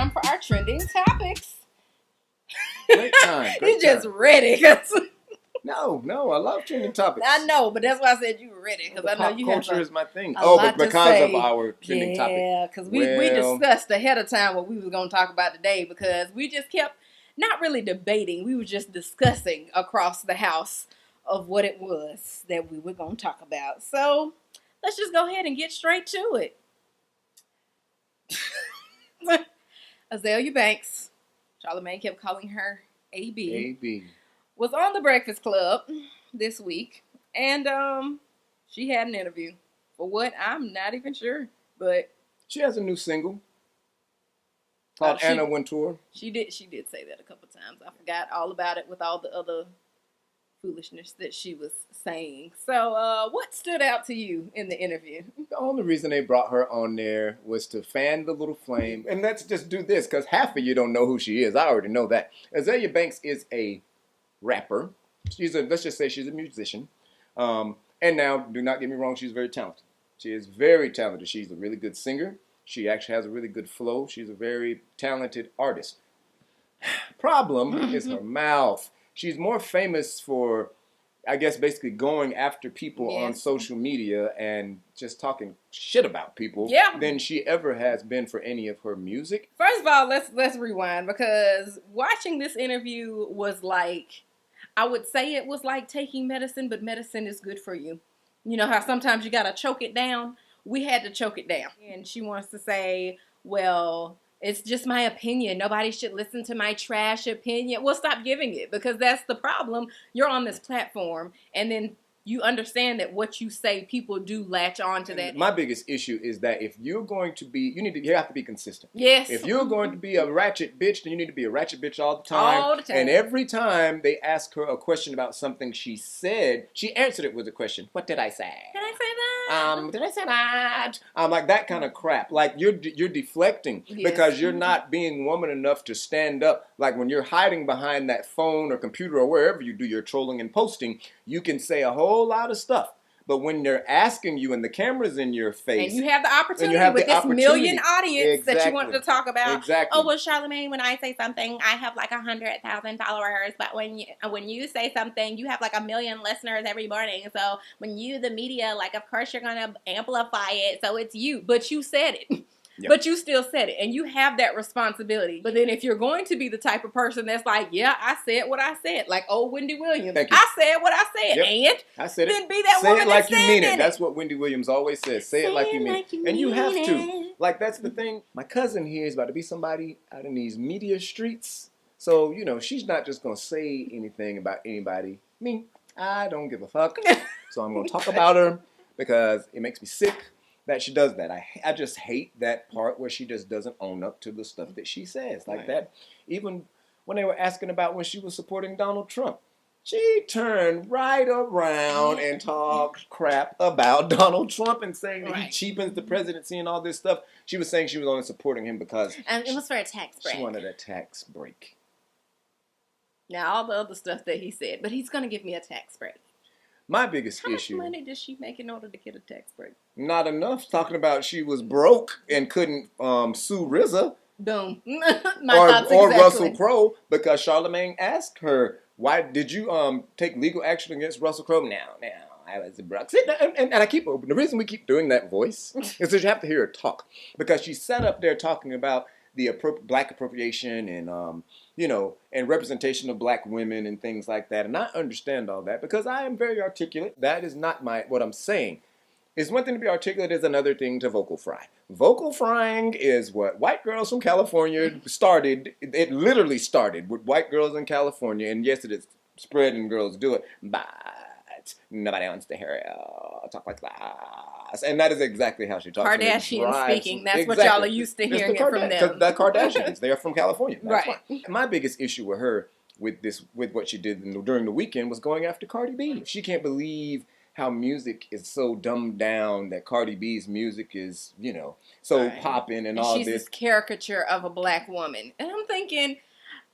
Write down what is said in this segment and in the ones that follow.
time for our trending topics. Great time. He's just ready. No, I love trending topics. I know, but that's why I said you ready, because I know you have culture is my thing. But because of our trending topic. Yeah, because we discussed ahead of time what we were going to talk about today, because we just kept not really debating. We were just discussing across the house of what it was that we were going to talk about. So let's just go ahead and get straight to it. Azalea Banks, Charlamagne kept calling her AB, was on the Breakfast Club this week, and she had an interview for what I'm not even sure, but she has a new single called Anna Wintour. She did say that a couple times. I forgot all about it with all the other foolishness that she was saying. So what stood out to you in the interview? The only reason they brought her on there was to fan the little flame. And let's just do this, because half of you don't know who she is. I already know that. Azalea Banks is a rapper. Let's just say she's a musician. And now, do not get me wrong, she's very talented. She is very talented. She's a really good singer. She actually has a really good flow. She's a very talented artist. Problem is her mouth. She's more famous for, I guess, basically going after people on social media and just talking shit about people than she ever has been for any of her music. First of all, let's rewind, because watching this interview was like, I would say it was like taking medicine, but medicine is good for you. You know how sometimes you gotta choke it down? We had to choke it down. And she wants to say, well, it's just my opinion. Nobody should listen to my trash opinion. Well, stop giving it, because that's the problem. You're on this platform, and then you understand that what you say, people do latch on to that. My biggest issue is that if you're going to be, you have to be consistent. Yes. If you're going to be a ratchet bitch, then you need to be a ratchet bitch all the time. All the time. And every time they ask her a question about something she said, she answered it with a question. What did I say? Did I say that? Did I say that? Like that kind of crap. Like you're deflecting because you're not being woman enough to stand up. Like when you're hiding behind that phone or computer or wherever you do your trolling and posting, you can say a whole lot of stuff. But when they're asking you and the camera's in your face. And you have the opportunity with this million audience that you wanted to talk about. Exactly. Oh, well, Charlamagne, when I say something, I have like 100,000 followers. But when you say something, you have like 1 million listeners every morning. So when you, the media, like, of course you're going to amplify it. So it's you. But you said it. Yep. But you still said it, and you have that responsibility. But then if you're going to be the type of person that's like, yeah, I said what I said, like old Wendy Williams. I said what I said, and I said it. Then be that say woman it like that you said mean it. it. That's what Wendy Williams always says. Say it like you mean it. And you have to. Like, that's the thing. My cousin here is about to be somebody out in these media streets. So, she's not just going to say anything about anybody. Me, I don't give a fuck. So I'm going to talk about her because it makes me sick that she does that. I just hate that part where she just doesn't own up to the stuff that she says. Like that. Even when they were asking about when she was supporting Donald Trump, she turned right around and talked crap about Donald Trump and saying that he cheapens the presidency and all this stuff. She was saying she was only supporting him because it was for a tax break. She wanted a tax break. Now, all the other stuff that he said, but he's going to give me a tax break. My biggest issue. How much money does she make in order to get a tax break? Not enough. Talking about she was broke and couldn't sue RZA. Boom. or Russell Crowe, because Charlamagne asked her, why did you take legal action against Russell Crowe? Now, I was broke. And the reason we keep doing that voice is that you have to hear her talk. Because she sat up there talking about the black appropriation and and representation of black women and things like that. And I understand all that because I am very articulate. That is not what I'm saying. It's one thing to be articulate, is another thing to vocal fry. Vocal frying is what white girls from California started. It literally started with white girls in California. And yes, it is spread and girls do it. But nobody wants to hear it talk like that. And that is exactly how she talks. Kardashian speaking. That's what y'all are used to hearing from them. The Kardashians. They are from California. That's right. Fine. My biggest issue with her, with what she did during the weekend, was going after Cardi B. She can't believe how music is so dumbed down, that Cardi B's music is, so popping and all she's this. She's this caricature of a black woman. And I'm thinking,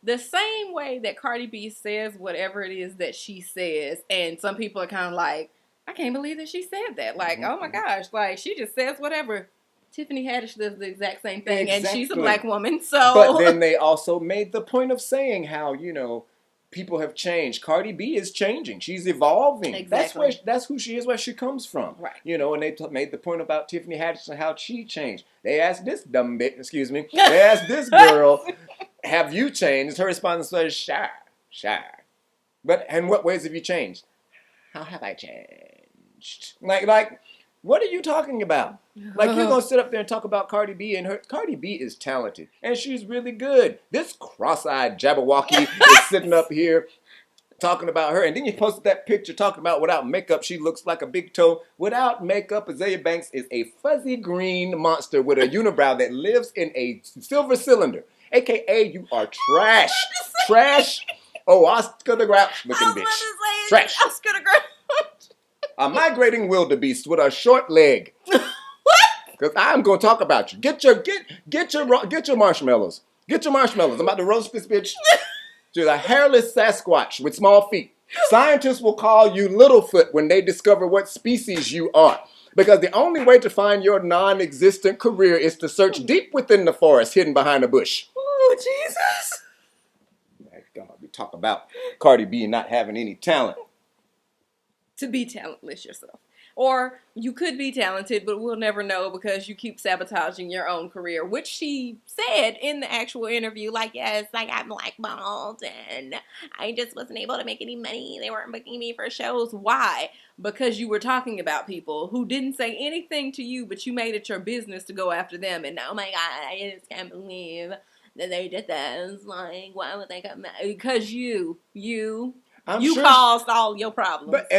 the same way that Cardi B says whatever it is that she says, and some people are kind of like, I can't believe that she said that. Like, oh my gosh, like, she just says whatever. Tiffany Haddish does the exact same thing, Exactly. and she's a black woman, so... But then they also made the point of saying how, you know, people have changed. Cardi B is changing. She's evolving. Exactly. That's who she is, where she comes from. Right. You know, and they made the point about Tiffany Haddish and how she changed. They asked this dumb bitch, excuse me, they asked this girl, have you changed? Her response was, sure. But in what ways have you changed? How have I changed? Like, what are you talking about? Like, you're going to sit up there and talk about Cardi B, and Cardi B is talented, and she's really good. This cross-eyed Jabberwocky is sitting up here talking about her, and then you posted that picture talking about without makeup, she looks like a big toe. Without makeup, Azealia Banks is a fuzzy green monster with a unibrow that lives in a silver cylinder, a.k.a. you are trash. Trash. Oh, Oscar the Grouch looking bitch. Trash. Oscar the Grouch. A migrating wildebeest with a short leg. What? Because I'm going to talk about you. Get your marshmallows. Get your marshmallows. I'm about to roast this bitch. She's a hairless Sasquatch with small feet. Scientists will call you Littlefoot when they discover what species you are. Because the only way to find your non-existent career is to search deep within the forest hidden behind a bush. Oh, Jesus. God, we talk about Cardi B not having any talent. To be talentless yourself. Or you could be talented, but we'll never know because you keep sabotaging your own career, which she said in the actual interview, like, yes, like, I'm blackballed and I just wasn't able to make any money. They weren't booking me for shows. Why? Because you were talking about people who didn't say anything to you, but you made it your business to go after them. And oh my God, I just can't believe that they did this. Like, why would they come back? Because you caused all your problems. But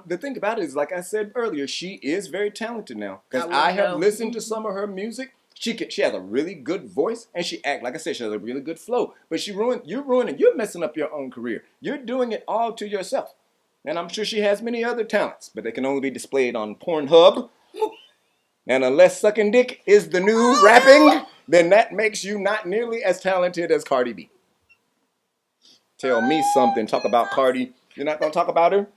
the thing about it is, like I said earlier, she is very talented now. Because I have listened to some of her music. She has a really good voice, and she like I said, she has a really good flow. But you're messing up your own career. You're doing it all to yourself. And I'm sure she has many other talents, but they can only be displayed on Pornhub. And unless sucking dick is the new rapping, then that makes you not nearly as talented as Cardi B. Tell me something. Talk about Cardi. You're not going to talk about her?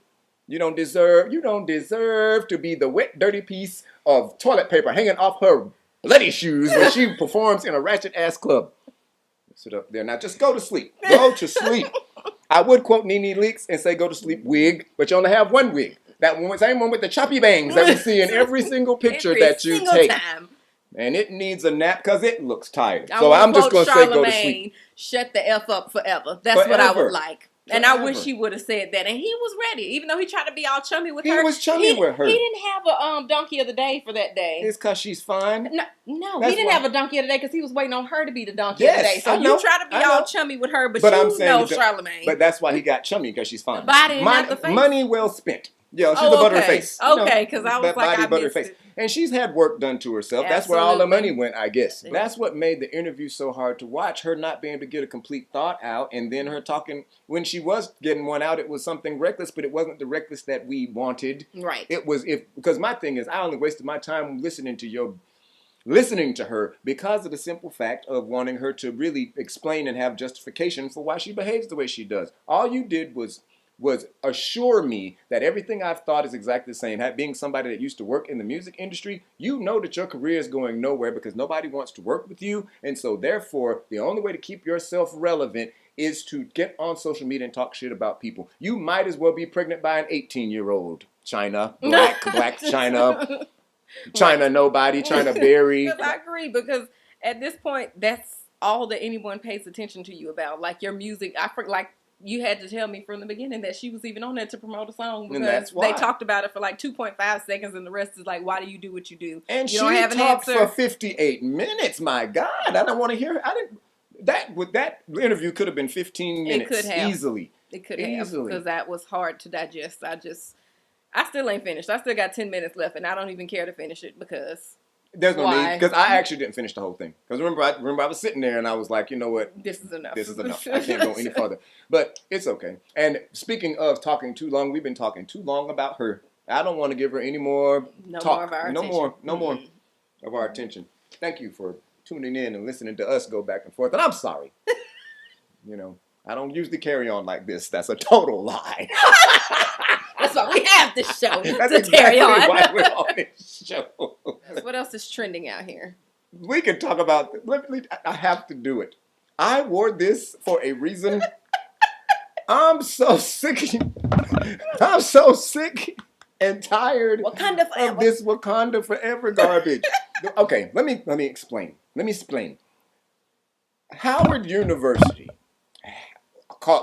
You don't deserve to be the wet, dirty piece of toilet paper hanging off her bloody shoes when she performs in a ratchet-ass club. Sit up there. Now just go to sleep. Go to sleep. I would quote Nene Leakes and say go to sleep wig, but you only have one wig. That one, same one with the choppy bangs that we see in every single picture that you take. Time. And it needs a nap because it looks tired. So I'm just going to say go to sleep. Shut the F up forever. That's what I would like. And I wish he would have said that. And he was ready. Even though he tried to be all chummy with her. He was chummy with her. He didn't have a donkey of the day for that day. It's because she's fine. No, he didn't have a donkey of the day because he was waiting on her to be the donkey of the day. So you try to be all chummy with her, but you know Charlamagne. But that's why he got chummy, because she's fine. The body, not the face. Money well spent. Yeah, she's a butterface. Okay, because I was like, I missed it. And she's had work done to herself. Absolutely. That's where all the money went, I guess. That's what made the interview so hard to watch. Her not being able to get a complete thought out, and then her talking, when she was getting one out, it was something reckless, but it wasn't the reckless that we wanted. Right. It was, because my thing is, I only wasted my time listening to her because of the simple fact of wanting her to really explain and have justification for why she behaves the way she does. All you did was assure me that everything I've thought is exactly the same. Being somebody that used to work in the music industry, you know that your career is going nowhere because nobody wants to work with you. And so therefore, the only way to keep yourself relevant is to get on social media and talk shit about people. You might as well be pregnant by an 18-year-old. China, black China, China nobody, China berry. I agree, because at this point, that's all that anyone pays attention to you about. Like your music, you had to tell me from the beginning that she was even on there to promote a song because they talked about it for like 2.5 seconds and the rest is like, why do you do what you do? And you don't have an answer. For 58 minutes. My God, I don't want to hear it. That interview could have been 15 minutes. It could have. Easily. It could have, because that was hard to digest. I still ain't finished. I still got 10 minutes left and I don't even care to finish it because... There's no need, because I actually didn't finish the whole thing. Because remember I was sitting there and I was like, you know what? This is enough. I can't go any further. But it's okay. And speaking of talking too long, we've been talking too long about her. I don't want to give her any more talk. More of our attention. No more of our attention. Thank you for tuning in and listening to us go back and forth. And I'm sorry. I don't usually carry on like this. That's a total lie. That's why we have this show. That's to carry on. Why we're on this show. else? What else is trending out here? We can talk about. I have to do it. I wore this for a reason. I'm so sick. I'm so sick and tired Wakanda forever. of this Wakanda forever garbage. Okay, let me explain. Let me explain. Howard University,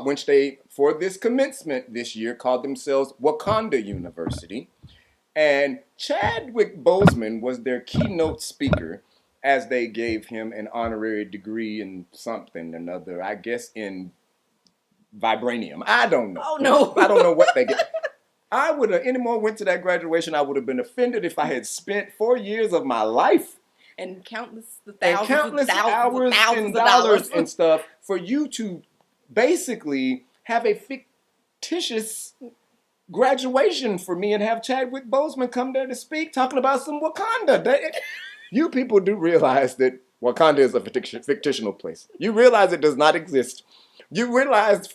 which they, for this commencement this year, called themselves Wakanda University. And Chadwick Boseman was their keynote speaker as they gave him an honorary degree in something or another, I guess in vibranium. I don't know. Oh, no. I don't know what they get. I would have, anymore went to that graduation, I would have been offended if I had spent 4 years of my life and countless hours and dollars and stuff for you to basically have a fictitious graduation for me and have Chadwick Boseman come there to speak talking about some Wakanda. You people do realize that Wakanda is a fictional place. You realize it does not exist. You realize,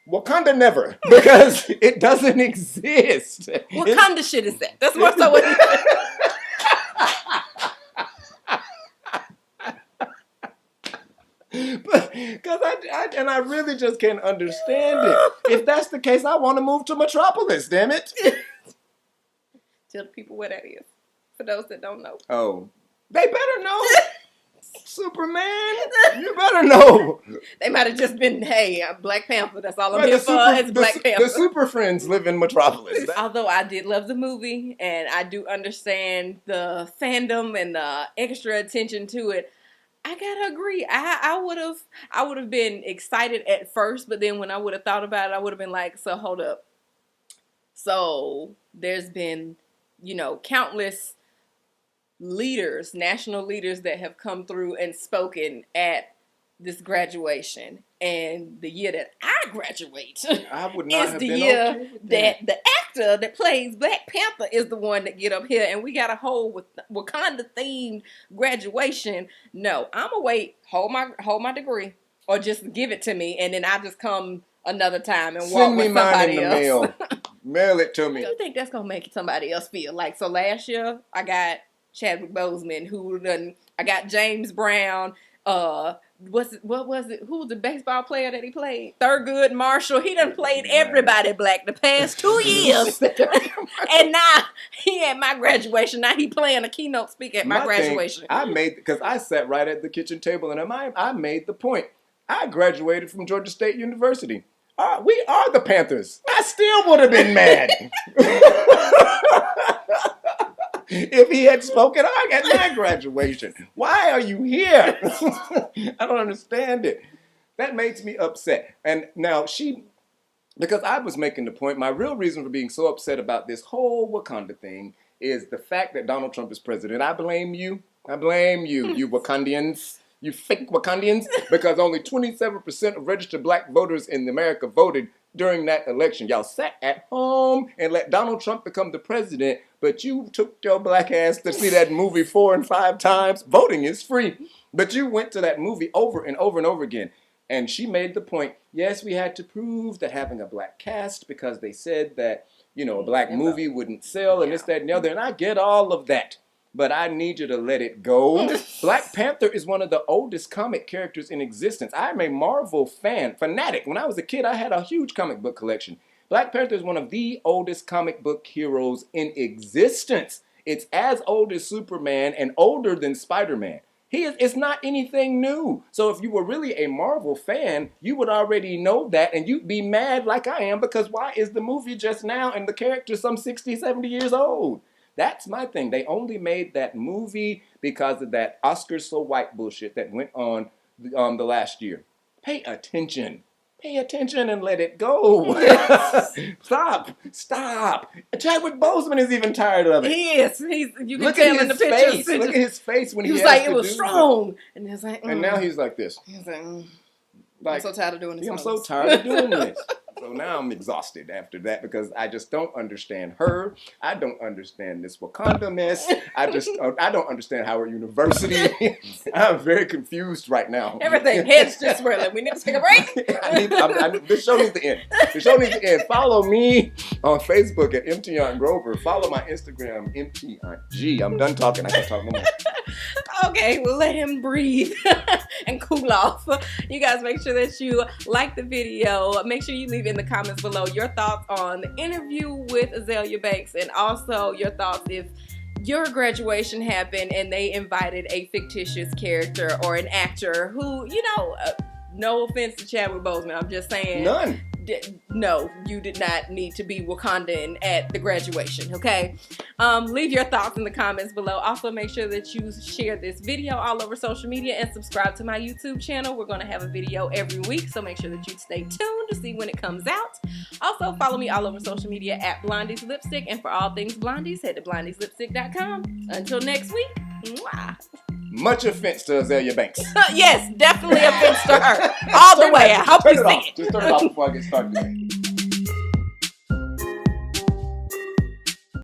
Wakanda never, because it doesn't exist. Wakanda shit is that. That's more so what he said. Because I really just can't understand it. If that's the case, I want to move to Metropolis, damn it. Tell the people where that is, for those that don't know. Oh, they better know. Superman, you better know. They might have just been, hey, I'm Black Panther. That's all I'm here for. It's Black Panther. The Super Friends live in Metropolis. Although I did love the movie, and I do understand the fandom and the extra attention to it, I gotta agree. I would have been excited at first, but then when I would have thought about it, I would have been like, so hold up. So there's been, countless leaders, national leaders that have come through and spoken at this graduation. And the year that I graduate I would not is have the been year okay with that the actor that plays Black Panther is the one that get up here, and we got a whole Wakanda themed graduation. No, I'm gonna wait, hold my degree, or just give it to me, and then I just come another time and walk with somebody else. Mail. Mail it to me. Do you think that's gonna make somebody else feel like? So last year I got Chadwick Boseman, I got James Brown. What was it? Who was the baseball player that he played? Thurgood Marshall. He done played everybody black the past 2 years. And now he at my graduation. Now he playing a keynote speaker at my graduation. Because I sat right at the kitchen table and I made the point. I graduated from Georgia State University. We are the Panthers. I still would have been mad. If he had spoken at my graduation. Why are you here? I don't understand it. That makes me upset. And now because I was making the point, my real reason for being so upset about this whole Wakanda thing is the fact that Donald Trump is president. I blame you. You Wakandians. You fake Wakandians. Because only 27% of registered black voters in America voted during that election. Y'all sat at home and let Donald Trump become the president, but you took your black ass to see that movie 4 and 5 times. Voting is free. But you went to that movie over and over and over again. And she made the point, yes, we had to prove that having a black cast because they said that, a black movie wouldn't sell and this, that, and the other. And I get all of that. But I need you to let it go. Black Panther is one of the oldest comic characters in existence. I'm a Marvel fanatic. When I was a kid, I had a huge comic book collection. Black Panther is one of the oldest comic book heroes in existence. It's as old as Superman and older than Spider-Man. It's not anything new. So if you were really a Marvel fan, you would already know that and you'd be mad like I am because why is the movie just now and the character some 60, 70 years old? That's my thing. They only made that movie because of that Oscars So White bullshit that went on the last year. Pay attention. Pay attention and let it go. Stop. Chadwick Boseman is even tired of it. He is. You can tell in the pictures. Look at his face when he was like, it was strong. And it's like, And now he's like this. He's like, I'm so tired of doing this. I'm so tired of doing this. So now I'm exhausted after that because I just don't understand her. I don't understand this Wakanda mess. I don't understand Howard University. I'm very confused right now. Everything, head's just swirling. We need to take a break. This show needs to end. The show needs to end. Follow me on Facebook at MT Aunt Grover. Follow my Instagram, MT Aunt G. I'm done talking. I can't talk no more. Okay, we'll let him breathe and cool off. You guys make sure that you like the video. Make sure you leave in the comments below your thoughts on the interview with Azealia Banks, and also your thoughts if your graduation happened and they invited a fictitious character or an actor who, you know, no offense to Chadwick Boseman, I'm just saying. None. No, you did not need to be Wakandan at the graduation, okay? Leave your thoughts in the comments below. Also, make sure that you share this video all over social media and subscribe to my YouTube channel. We're going to have a video every week, so make sure that you stay tuned to see when it comes out. Also, follow me all over social media at Blondie's Lipstick, and for all things Blondies, head to blondieslipstick.com. Until next week, mwah. Much offense to Azealia Banks. Yes, definitely offense to her. All the way. I hope you see it. Just turn it off before I get started.